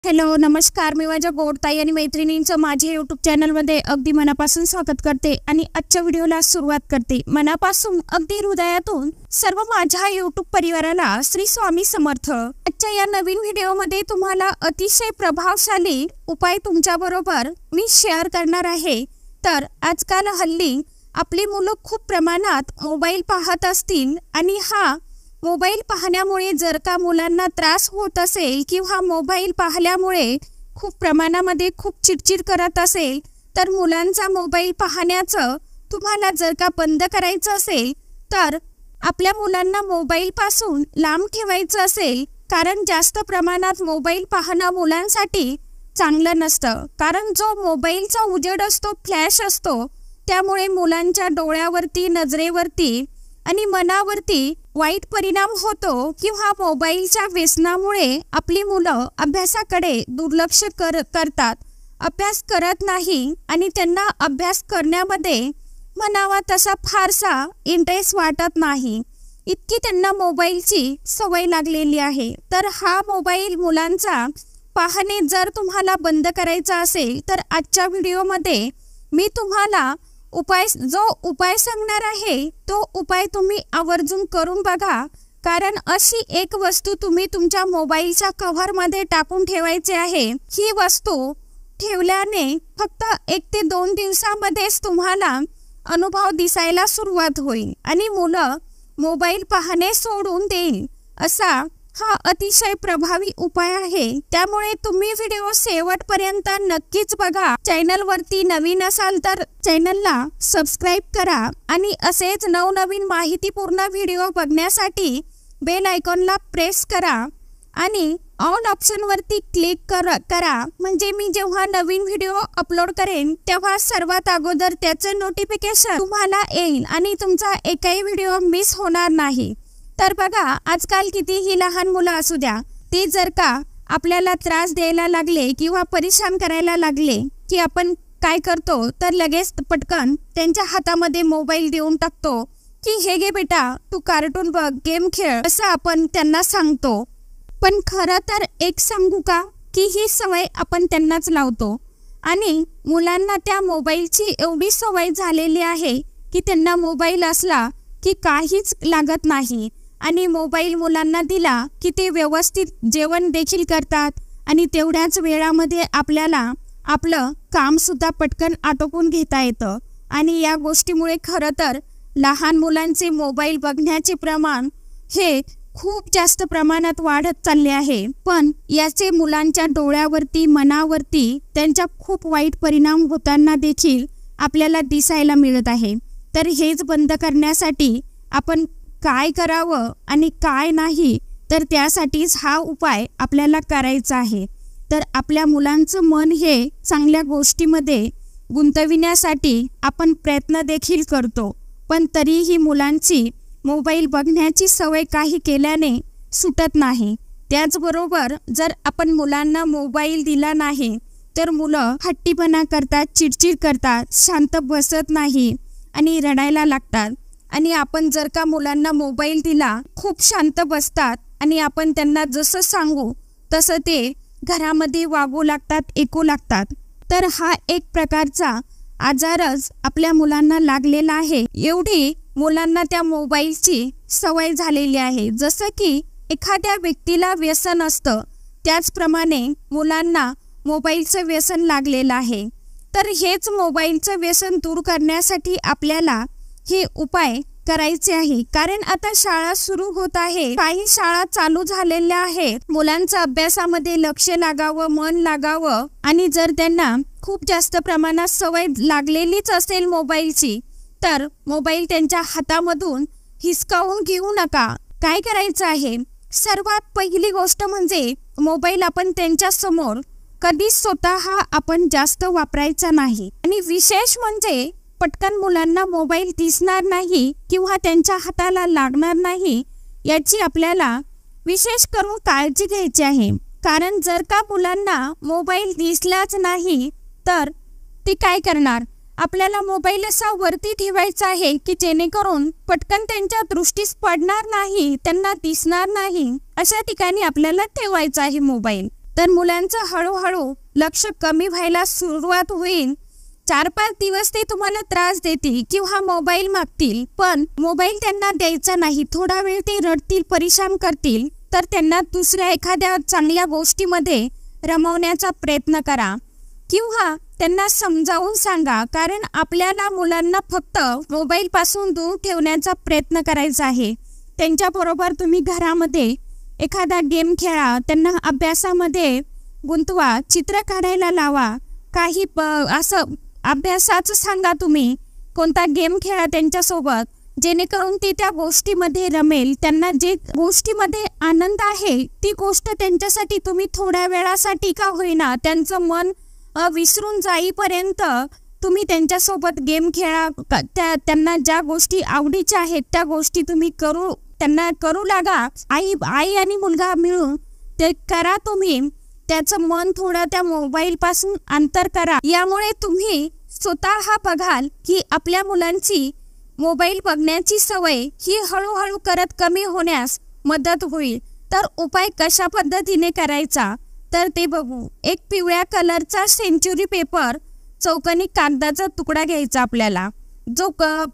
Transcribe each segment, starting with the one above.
Hello नमस्कार, मी माझ्या गोडताई आणि मैत्रिणींचं माझ्या यूट्यूब चॅनलमध्ये अगदी मनापासून स्वागत करते आणि आजच्या व्हिडिओला सुरुवात करते। मनापासून अगदी हृदयातून सर्व माझ्या यूट्यूब परिवाराला श्री स्वामी समर्थ। आजच्या या नवीन व्हिडिओमध्ये तुम्हाला अतिशय प्रभावशाली उपाय तुमच्याबरोबर मी शेअर करणार आहे। तर आजकाल हल्ली आपली मुलं खूप प्रमाणात मोबाईल पाहत असतील आणि हा मोबाईल पाहण्यामुळे जर का मुलांना त्रास होत असेल किंवा मोबाईल पाहिल्यामुळे खूप प्रमाणामध्ये खूप चिडचिड करत असेल तर मुलांचा मोबाईल पाहण्याचं तुम्हाला जर का बंद करायचं असेल तर आपल्या मुलांना मोबाईल पासून लांब ठेवायचं असेल, कारण जास्त प्रमाणात मोबाईल पाहणं मुलांसाठी चांगलं नसतं। कारण जो मोबाईलचा उजेड असतो, फ्लॅश असतो, त्यामुळे मुलांच्या डोळ्यावरती, नजरेवरती आणि मनावरती वाईट परिणाम होतो किंवा मोबाईलच्या व्यसनामुळे आपली मुलं अभ्यासाकडे दुर्लक्ष करतात, अभ्यास करत नाही आणि त्यांना अभ्यास करण्यामध्ये म्हणावा तसा फारसा इंटरेस्ट वाटत नाही, इतकी त्यांना मोबाईलची सवय लागलेली आहे। तर हा मोबाईल मुलांचा पाहणे जर तुम्हाला बंद करायचा असेल तर आजच्या व्हिडिओमध्ये मी तुम्हाला उपाय सांगणार आहे, तो उपाय तुम्ही आवर्जून करून बघा। कारण अशी एक वस्तू तुम्ही तुमच्या मोबाईलच्या कव्हर मध्ये टाकून ठेवायची आहे। ही वस्तू ठेवल्याने फक्त 1 ते 2 दिवसांमध्येच तुम्हाला अनुभव दिसायला सुरुवात होईल आणि मुलं मोबाईल पाहणे सोडून देईल। असा हा अतिशय प्रभावी उपाय आहे, त्यामुळे तुम्ही व्हिडिओ शेवटपर्यंत नक्कीच बघा। चॅनलवरती नवीन असाल तर चॅनलला सबस्क्राइब करा आणि असेच नवनवीन माहितीपूर्ण व्हिडिओ बघण्यासाठी बेल आयकॉनला प्रेस करा आणि ऑल ऑप्शनवरती क्लिक करा, म्हणजे मी जेव्हा नवीन व्हिडिओ अपलोड करेन तेव्हा सर्वात अगोदर त्याचे नोटिफिकेशन तुम्हाला येईल आणि तुमचा एकही व्हिडिओ मिस होणार नाही। तर बघा, आजकाल कितीही लहान मुलं असू द्या, ते जर का आपल्याला त्रास द्यायला लागले किंवा परेशान करायला लागले की आपण काय करतो तर लगेच पटकन त्यांच्या हातामध्ये मोबाईल देऊन टाकतो की हे घे बेटा, तू कार्टून बघ, गेम खेळ, असं आपण त्यांना सांगतो। पण खरं तर एक सांगू का की ही सवय आपण त्यांनाच लावतो आणि मुलांना त्या मोबाईलची एवढी सवय झालेली आहे की त्यांना मोबाईल असला की काहीच लागत नाही आणि मोबाईल मुलांना दिला की ते व्यवस्थित जेवण देखील करतात आणि तेवढ्याच वेळामध्ये आपल्याला आपलं काम सुद्धा पटकन आटोपून घेता येतं। आणि या गोष्टीमुळे खरं तर लहान मुलांचे मोबाईल बघण्याचे प्रमाण हे खूप जास्त प्रमाणात वाढत चालले आहे, पण याचे मुलांच्या डोळ्यावरती, मनावरती त्यांचा खूप वाईट परिणाम होताना देखील आपल्याला दिसायला मिळत आहे। तर हेच बंद करण्यासाठी आपण काय करावं आणि काय नाही, तर त्यासाठीच हा उपाय आपल्याला करायचा आहे। तर आपल्या मुलांचं मन हे चांगल्या गोष्टीमध्ये गुंतविण्यासाठी आपण प्रयत्न देखील करतो, पण तरीही मुलांची मोबाईल बघण्याची सवय काही केल्याने सुटत नाही। त्याचबरोबर जर आपण मुलांना मोबाईल दिला नाही तर मुलं हट्टीपणा करतात, चिडचिड करतात, शांत बसत नाही आणि रडायला लागतात। आणि आपण जर का मुलांना मोबाईल दिला, खूप शांत बसतात आणि आपण त्यांना जसं सांगू तसं ते घरामध्ये वागू लागतात, ऐकू लागतात। तर हा एक प्रकारचा आजारच आपल्या मुलांना लागलेला आहे, एवढी मुलांना त्या मोबाईलची सवय झालेली आहे। जसं की एखाद्या व्यक्तीला व्यसन असतं त्याचप्रमाणे मुलांना मोबाईलचं व्यसन लागलेलं आहे। तर हेच मोबाईलचं व्यसन दूर करण्यासाठी आपल्याला हे उपाय करायचे आहे। कारण आता शाळा सुरू होत आहे, काही शाळा चालू झालेल्या आहेत, मुलांचं अभ्यासामध्ये लक्ष लागावं, मन लागावं आणि जर त्यांना खूप जास्त प्रमाणात सवय लागलेलीच असेल मोबाईलची तर मोबाईल त्यांच्या हातामधून हिसकावून घेऊ नका। काय करायचं आहे, सर्वात पहिली गोष्ट म्हणजे मोबाईल आपण त्यांच्या समोर कधीच स्वतः आपण जास्त वापरायचा नाही आणि विशेष म्हणजे पटकन मुलांना मोबाईल दिसणार नाही किंवा त्यांच्या हाताला लागणार नाही, याची आपल्याला विशेष करून काळजी घ्यायची आहे। कारण जर का मुलांना मोबाईल दिसलाच नाही तर ते काय करणार, आपल्याला मोबाईल असा वरती ठेवायचा आहे की जेणेकरून पटकन त्यांच्या दृष्टीस पडणार नाही, त्यांना दिसणार नाही, अशा ठिकाणी आपल्याला ठेवायचा आहे मोबाईल। तर मुलांचं हळूहळू लक्ष कमी व्हायला सुरुवात होईल। 4-5 दिवस ते तुम्हाला त्रास देतील किंवा मोबाईल मागतील, पण मोबाईल त्यांना द्यायचा नाही। थोडा वेळ ते रडतील, परेशान करतील, तर त्यांना दुसऱ्या एखाद्या चांगल्या गोष्टीमध्ये रमवण्याचा प्रयत्न करा किंवा त्यांना समजावून सांगा, कारण आपल्याला मुलांना फक्त मोबाईल पासून दूर ठेवण्याचा प्रयत्न करायचा आहे। त्यांच्याबरोबर तुम्ही घरामध्ये एखादा गेम खेळा, त्यांना अभ्यासामध्ये गुंतवा, चित्र काढायला लावा, काही असं अभ्यासाचं सांगा, तुम्ही कोणता गेम खेळा त्यांच्यासोबत, जेणेकरून ती त्या गोष्टीमध्ये रमेल। त्यांना जे गोष्टीमध्ये आनंद आहे ती गोष्ट त्यांच्यासाठी तुम्ही थोड्या वेळासाठी का होईना त्यांचं मन विसरून जाईपर्यंत तुम्ही त्यांच्यासोबत गेम खेळा। त्यांना ज्या गोष्टी आवडीच्या आहेत त्या गोष्टी तुम्ही त्यांना करू लागा। आई आणि मुलगा मिळून ते करा। तुम्ही त्याचं मन थोडं त्या मोबाईल पासून अंतर करा। यामुळे तुम्ही स्वतः बघाल की आपल्या मुलांची मोबाईल बघण्याची सवय ही हळूहळू करत कमी होण्यास मदत होईल। तर उपाय कशा पद्धतीने करायचा तर ते बघू। एक पिवळ्या कलरचा सेंचुरी पेपर, चौकोनी कागदाचा तुकडा घ्यायचा आपल्याला। जो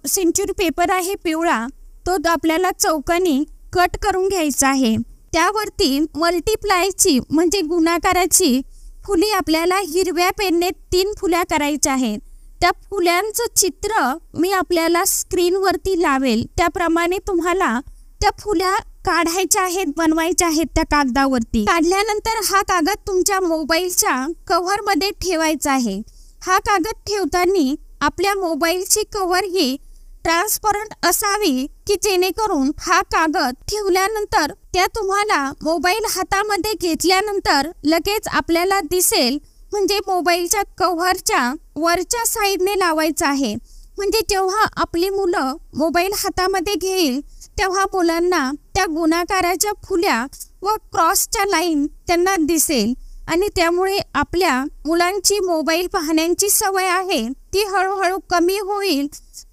सेंचुरी पेपर आहे पिवळा, तो आपल्याला चौकोनी कट करून घ्यायचा आहे। त्यावरती मल्टिप्लायची म्हणजे गुणाकाराची फुली आपल्याला हिरव्या पेनने 3 फुल्या करायच्या आहेत। त्या फुल्यांचं चित्र मी आपल्याला स्क्रीनवरती लावेल, त्याप्रमाणे तुम्हाला त्या फुल्या काढायच्या आहेत, बनवायच्या आहेत त्या कागदावरती। काढल्यानंतर हा कागद तुमच्या मोबाईलच्या कव्हरमध्ये ठेवायचा आहे। हा कागद ठेवताना आपल्या मोबाईलची कव्हर ही ट्रान्सपरंट असावी की जेणेकरून हा कागद ठेवल्यानंतर त्या तुम्हाला मोबाईल हातामध्ये घेतल्यानंतर लगेच आपल्याला दिसेल। म्हणजे मोबाईलच्या कव्हरच्या वरच्या साईडने लावायचं आहे, म्हणजे जेव्हा आपली मुलं मोबाईल हातामध्ये घेईल तेव्हा मुलांना त्या गुणाकाराच्या फुल्या व क्रॉसच्या लाईन त्यांना दिसेल आणि त्यामुळे आपल्या मुलांची मोबाईल पाहण्याची सवय आहे ती हळूहळू कमी होईल।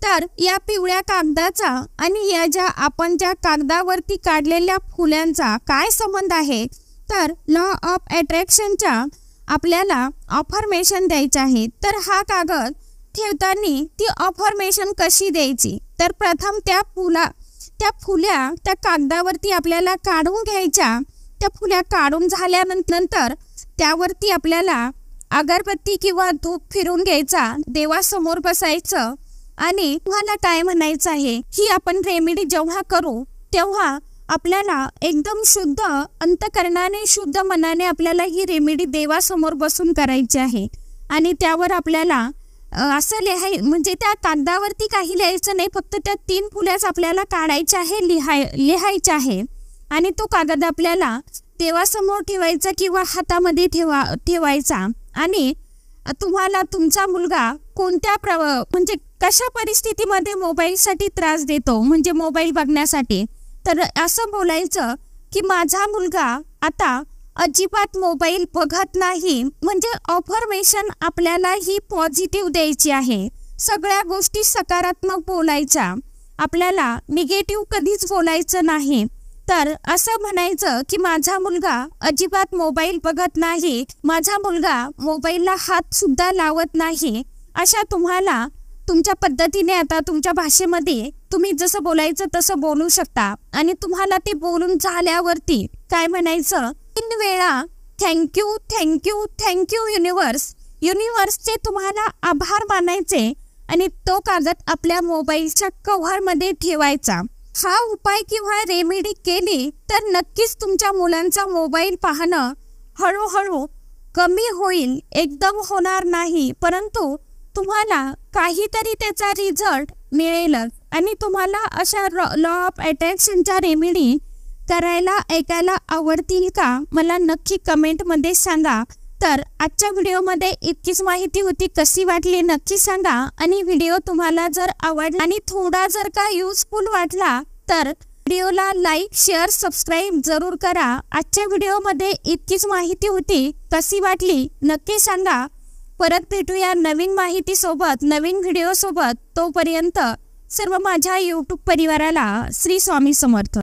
तर या पिवळ्या कागदाचा आणि या आपण ज्या कागदावरती काढलेल्या फुल्यांचा काय संबंध आहे तर लॉ ऑफ अट्रॅक्शनच्या आपल्याला अफर्मेशन द्यायचं आहे। तर हा कागद ठेवताना ती अफर्मेशन कशी द्यायची तर प्रथम त्या फुल्या त्या कागदावरती आपल्याला काढून घ्यायच्या। त्या फुल्या काढून झाल्यानंतर त्यावरती आपल्याला अगरबत्ती किंवा धूप फिरून घ्यायचा, देवासमोर बसायचं आणि तुम्हाला काय म्हणायचं आहे ही आपण रेमेडी जेव्हा करू तेव्हा आपल्याला एकदम शुद्ध अंतकरणाने, शुद्ध मनाने आपल्याला ही रेमेडी देवासमोर बसून करायची आहे। आणि त्यावर आपल्याला असं म्हणजे त्या कागदावरती काही लिहायचं नाही, फक्त त्या 3 फुल्याच आपल्याला काढायच्या आहे, लिहायच्या आहे। आणि तो कागद आपल्याला देवासमोर ठेवायचा किंवा हातामध्ये ठेवायचा। आणि तुम्हाला तुमचा मुलगा कोणत्या म्हणजे कशा परिस्थितीमध्ये मोबाईलसाठी त्रास देतो, म्हणजे मोबाईल बघण्यासाठी, तर असं बोलायचं की माझा मुलगा आता अजिबात मोबाईल बघत नाही। म्हणजे अफर्मेशन आपल्याला ही पॉझिटिव्ह द्यायची आहे। सगळ्या गोष्टी सकारात्मक बोलायच्या, आपल्याला निगेटिव्ह कधीच बोलायचं नाही। तर असं म्हणायचं की माझा मुलगा अजिबात मोबाईल बघत नाही, माझा मुलगा मोबाईलला हात सुद्धा लावत नाही। अशा तुम्हाला तुमच्या पद्धतीने आता तुमच्या भाषेमध्ये तुम्ही जसं बोलायचं तसं बोलू शकता। आणि तुम्हाला ते बोलून झाल्यावरती काय म्हणायचं 3 वेळा थँक्यू थँक्यू थँक्यू युनिवर्सचे तुम्हाला आभार मानायचे आणि तो कागद आपल्या मोबाईलच्या कव्हरमध्ये ठेवायचा। हा उपाय किंवा रेमेडी केली तर नक्कीच तुमच्या मुलांचा मोबाईल पाहणं हळूहळू कमी होईल, एकदम होणार नाही, परंतु तुम्हाला काहीतरी त्याचा रिझल्ट मिळेलच। आणि तुम्हाला अशा लॉ ऑफ अट्रॅक्शनच्या रेमेडी करायला ऐकायला आवडतील का मला नक्की कमेंटमध्ये सांगा। तर आजच्या व्हिडिओमध्ये इतकीच माहिती होती, कशी वाटली नक्की सांगा। आणि व्हिडिओ तुम्हाला जर आवडला आणि थोडा जर का युजफुल वाटला तर व्हिडिओला लाईक, शेअर, सबस्क्राईब जरूर करा। आजच्या व्हिडिओमध्ये इतकीच माहिती होती, कशी वाटली नक्की सांगा। परत भेटूया नवीन माहिती सोबत, नवीन व्हिडिओ सोबत। तोपर्यंत सर्व माझ्या YouTube परिवाराला श्री स्वामी समर्थ।